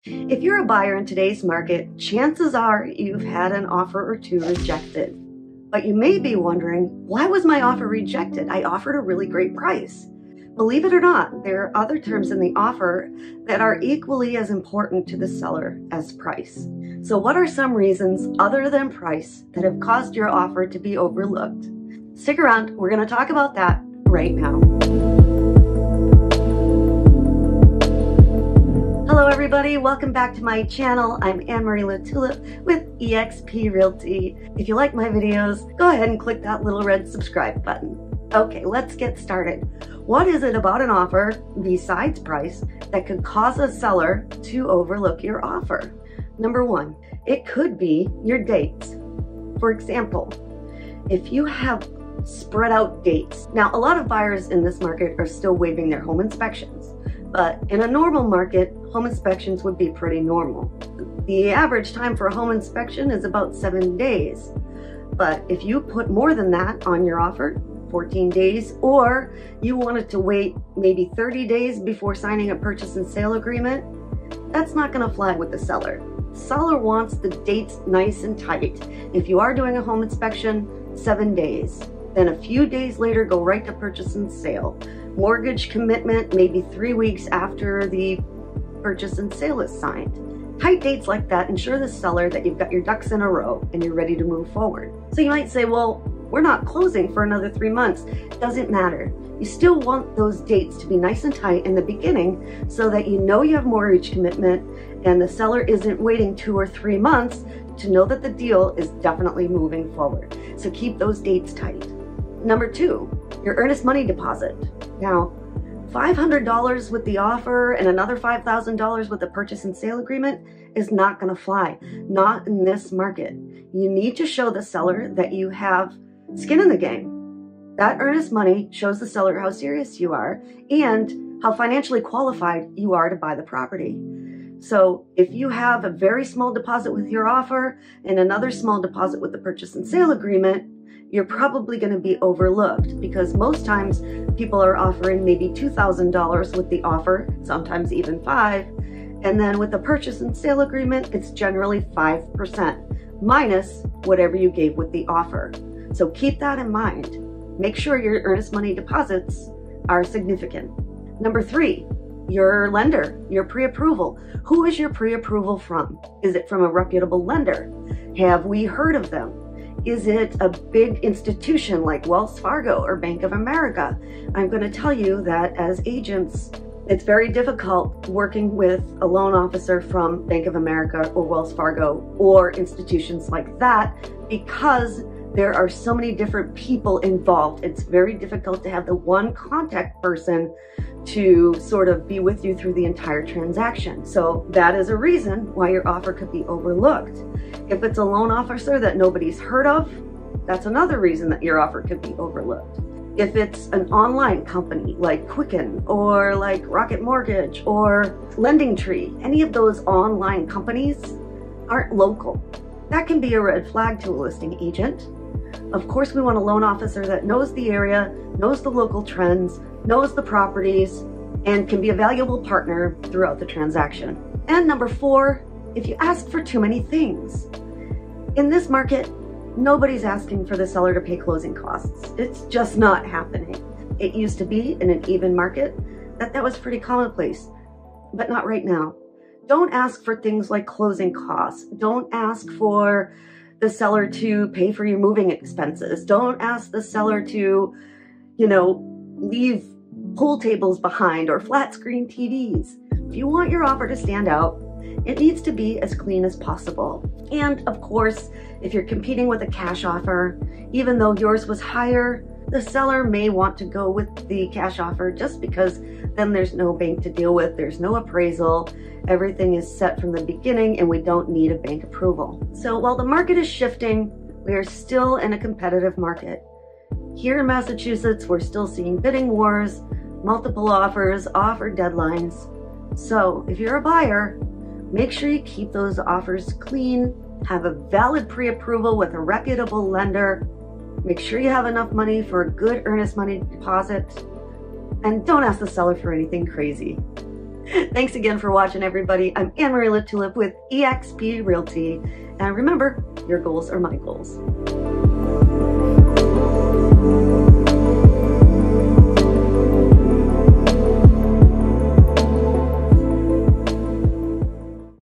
If you're a buyer in today's market, chances are you've had an offer or two rejected. But you may be wondering, why was my offer rejected? I offered a really great price. Believe it or not, there are other terms in the offer that are equally as important to the seller as price. So what are some reasons other than price that have caused your offer to be overlooked? Stick around, we're going to talk about that right now. Hello everybody, welcome back to my channel. I'm AnnemarieLaTulip with eXp Realty. If you like my videos, go ahead and click that little red subscribe button. Okay, let's get started. What is it about an offer, besides price, that could cause a seller to overlook your offer? Number one, it could be your dates. For example, if you have spread out dates. Now, a lot of buyers in this market are still waiving their home inspections, but in a normal market, home inspections would be pretty normal. The average time for a home inspection is about 7 days. But if you put more than that on your offer, 14 days, or you wanted to wait maybe 30 days before signing a purchase and sale agreement, that's not going to fly with the seller. The seller wants the dates nice and tight. If you are doing a home inspection, 7 days. Then a few days later, go right to purchase and sale. Mortgage commitment, maybe 3 weeks after the purchase and sale is signed. Tight dates like that ensure the seller that you've got your ducks in a row and you're ready to move forward. So you might say, well, we're not closing for another 3 months. Doesn't matter. You still want those dates to be nice and tight in the beginning so that you know you have mortgage commitment and the seller isn't waiting 2 or 3 months to know that the deal is definitely moving forward. So keep those dates tight. Number two, your earnest money deposit. Now, $500 with the offer and another $5,000 with the purchase and sale agreement is not going to fly. Not in this market. You need to show the seller that you have skin in the game. That earnest money shows the seller how serious you are and how financially qualified you are to buy the property. So if you have a very small deposit with your offer and another small deposit with the purchase and sale agreement, you're probably going to be overlooked because most times people are offering maybe $2,000 with the offer, sometimes even $5,000. And then with the purchase and sale agreement, it's generally 5% minus whatever you gave with the offer. So keep that in mind. Make sure your earnest money deposits are significant. Number three, your lender, your pre-approval. Who is your pre-approval from? Is it from a reputable lender? Have we heard of them? Is it a big institution like Wells Fargo or Bank of America? I'm going to tell you that as agents, it's very difficult working with a loan officer from Bank of America or Wells Fargo or institutions like that because there are so many different people involved. It's very difficult to have the one contact person to sort of be with you through the entire transaction. So that is a reason why your offer could be overlooked. If it's a loan officer that nobody's heard of, that's another reason that your offer could be overlooked. If it's an online company like Quicken or like Rocket Mortgage or Lending Tree, any of those online companies aren't local. That can be a red flag to a listing agent. Of course, we want a loan officer that knows the area, knows the local trends, knows the properties, and can be a valuable partner throughout the transaction. And number four, if you ask for too many things. In this market, nobody's asking for the seller to pay closing costs. It's just not happening. It used to be in an even market that was pretty commonplace, but not right now. Don't ask for things like closing costs. Don't ask for the seller to pay for your moving expenses. Don't ask the seller to, leave pool tables behind or flat screen TVs. If you want your offer to stand out, it needs to be as clean as possible. And of course, if you're competing with a cash offer, even though yours was higher, the seller may want to go with the cash offer just because then there's no bank to deal with, there's no appraisal, everything is set from the beginning and we don't need a bank approval. So while the market is shifting, we are still in a competitive market. Here in Massachusetts, we're still seeing bidding wars, multiple offers, offer deadlines. So if you're a buyer, make sure you keep those offers clean, have a valid pre-approval with a reputable lender, make sure you have enough money for a good earnest money deposit, and don't ask the seller for anything crazy. Thanks again for watching, everybody. I'm AnnemarieLaTulip with eXp Realty. And remember, your goals are my goals.